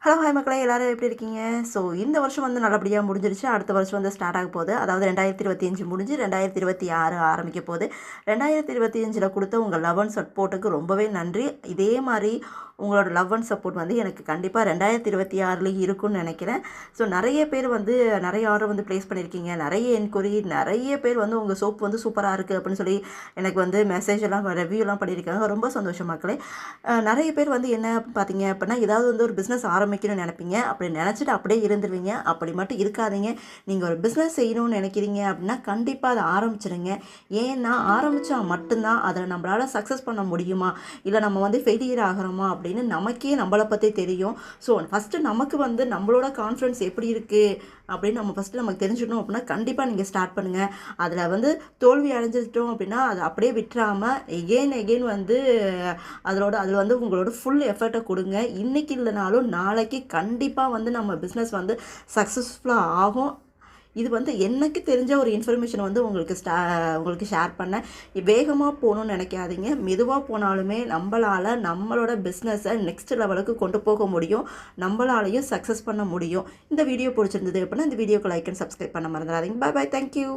Hello hi மக்களே, எல்லாரும் எப்படி இருக்கீங்க? ஸோ இந்த வருஷம் வந்து நல்லபடியாக முடிஞ்சிருச்சு. அடுத்த வருஷம் வந்து ஸ்டார்ட் ஆக போகுது. அதாவது 2025 முடிஞ்சு 2026 ஆரம்பிக்க போகுது. 2025ல் கொடுத்த உங்கள் லவ் அண்ட் சப்போர்ட்டுக்கு ரொம்பவே நன்றி. இதே மாதிரி உங்களோட லவ் அண்ட் சப்போர்ட் வந்து எனக்கு கண்டிப்பாக 2026லேயும் இருக்கும்னு நினைக்கிறேன். ஸோ நிறைய பேர் வந்து நிறைய ஆர்டர் வந்து ப்ளேஸ் பண்ணியிருக்கீங்க. நிறைய என்கொயரி, நிறைய பேர் வந்து உங்கள் சோப் வந்து சூப்பராக இருக்குது அப்படின்னு சொல்லி எனக்கு வந்து மெசேஜ் எல்லாம் ரிவ்யூலாம் பண்ணியிருக்காங்க. ரொம்ப சந்தோஷம் மக்களே. நிறைய பேர் வந்து என்ன பார்த்தீங்க அப்படின்னா, ஏதாவது வந்து ஒரு பிஸ்னஸ் ஆரம்பிக்கணும்னு நினைப்பீங்க. அப்படி நினச்சிட்டு அப்படியே இருந்துருவீங்க. அப்படி மட்டும் இருக்காதீங்க. நீங்கள் ஒரு பிஸ்னஸ் செய்யணும்னு நினைக்கிறீங்க அப்படின்னா கண்டிப்பாக அதை ஆரம்பிச்சிடுங்க. ஏன்னா ஆரம்பித்தா மட்டும்தான் அதில் நம்மளால் சக்ஸஸ் பண்ண முடியுமா, இல்லை நம்ம வந்து ஃபெயிலியர் ஆகிறோமா அப்படின்னு நமக்கே நம்மளை பற்றி தெரியும். ஸோ ஃபஸ்ட்டு நமக்கு வந்து நம்மளோட கான்ஃபிடன்ஸ் எப்படி இருக்குது அப்படின்னு நம்ம ஃபஸ்ட்டு நமக்கு தெரிஞ்சுக்கணும் அப்படின்னா கண்டிப்பாக நீங்கள் ஸ்டார்ட் பண்ணுங்கள். அதில் வந்து தோல்வி அடைஞ்சிட்டோம் அப்படின்னா அதை அப்படியே விட்டுறாமல் எகெயின் வந்து அதில் வந்து உங்களோட ஃபுல் எஃபர்ட்டை கொடுங்க. இன்றைக்கி இல்லைனாலும் நாளைக்கு கண்டிப்பாக வந்து நம்ம பிஸ்னஸ் வந்து சக்ஸஸ்ஃபுல்லாக ஆகும். இது வந்து எனக்கு தெரிஞ்ச ஒரு இன்ஃபர்மேஷன் வந்து உங்களுக்கு ஷேர் பண்ணேன். வேகமாக போகணுன்னு நினைக்காதீங்க. மெதுவாக போனாலுமே நம்மளால் நம்மளோட பிஸ்னஸை நெக்ஸ்ட் லெவலுக்கு கொண்டு போக முடியும். நம்மளாலையும் சக்ஸஸ் பண்ண முடியும். இந்த வீடியோ பிடிச்சிருந்தது அப்படின்னா இந்த வீடியோக்கு லைக் அண்ட் சப்ஸ்கிரைப் பண்ண மறந்துடாதீங்க. Bye bye, thank you.